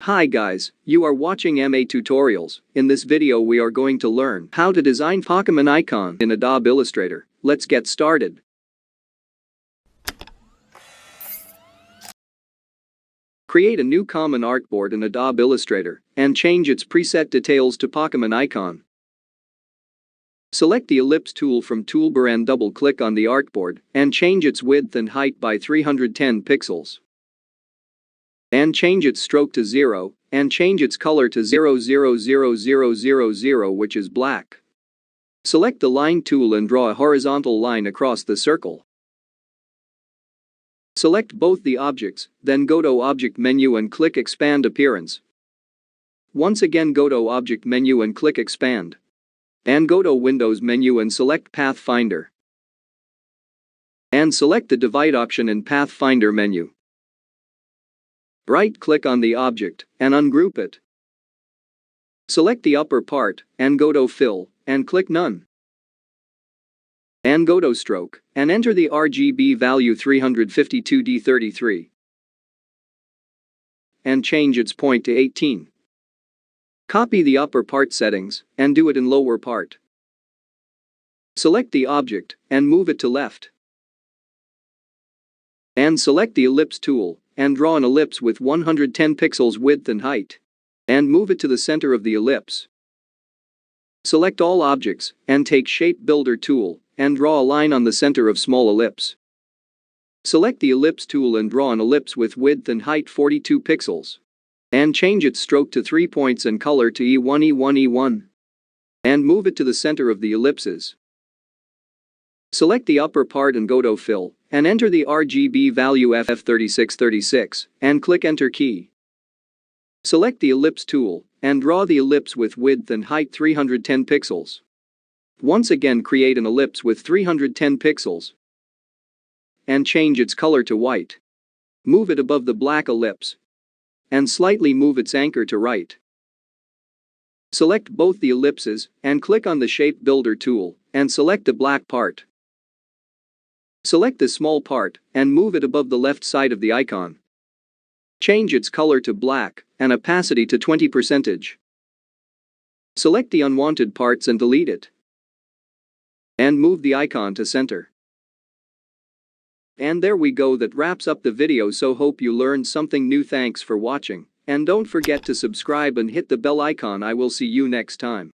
Hi guys, you are watching MA Tutorials. In this video we are going to learn how to design Pokemon icon in Adobe Illustrator. Let's get started. Create a new common artboard in Adobe Illustrator and change its preset details to Pokemon icon. Select the ellipse tool from toolbar and double-click on the artboard and change its width and height by 310 pixels. And change its stroke to 0, and change its color to 0000000, which is black. Select the line tool and draw a horizontal line across the circle. Select both the objects, then go to Object menu and click Expand Appearance. Once again go to Object menu and click Expand. And go to Windows menu and select Pathfinder. And select the Divide option in Pathfinder menu. Right-click on the object and ungroup it. Select the upper part and go to Fill and click None. And go to Stroke and enter the RGB value 352D33. And change its point to 18. Copy the upper part settings and do it in lower part. Select the object and move it to left. And select the ellipse tool and draw an ellipse with 110 pixels width and height. And move it to the center of the ellipse. Select all objects and take Shape Builder tool and draw a line on the center of small ellipse. Select the ellipse tool and draw an ellipse with width and height 42 pixels. And change its stroke to 3 points and color to E1 E1 E1. And move it to the center of the ellipses. Select the upper part and go to Fill and enter the RGB value FF3636 and click Enter key. Select the ellipse tool and draw the ellipse with width and height 310 pixels. Once again create an ellipse with 310 pixels. And change its color to white. Move it above the black ellipse. And slightly move its anchor to right. Select both the ellipses and click on the Shape Builder tool and select the black part. Select the small part and move it above the left side of the icon. Change its color to black and opacity to 20%. Select the unwanted parts and delete it. And move the icon to center. And there we go, that wraps up the video, so hope you learned something new. Thanks for watching, and don't forget to subscribe and hit the bell icon. I will see you next time.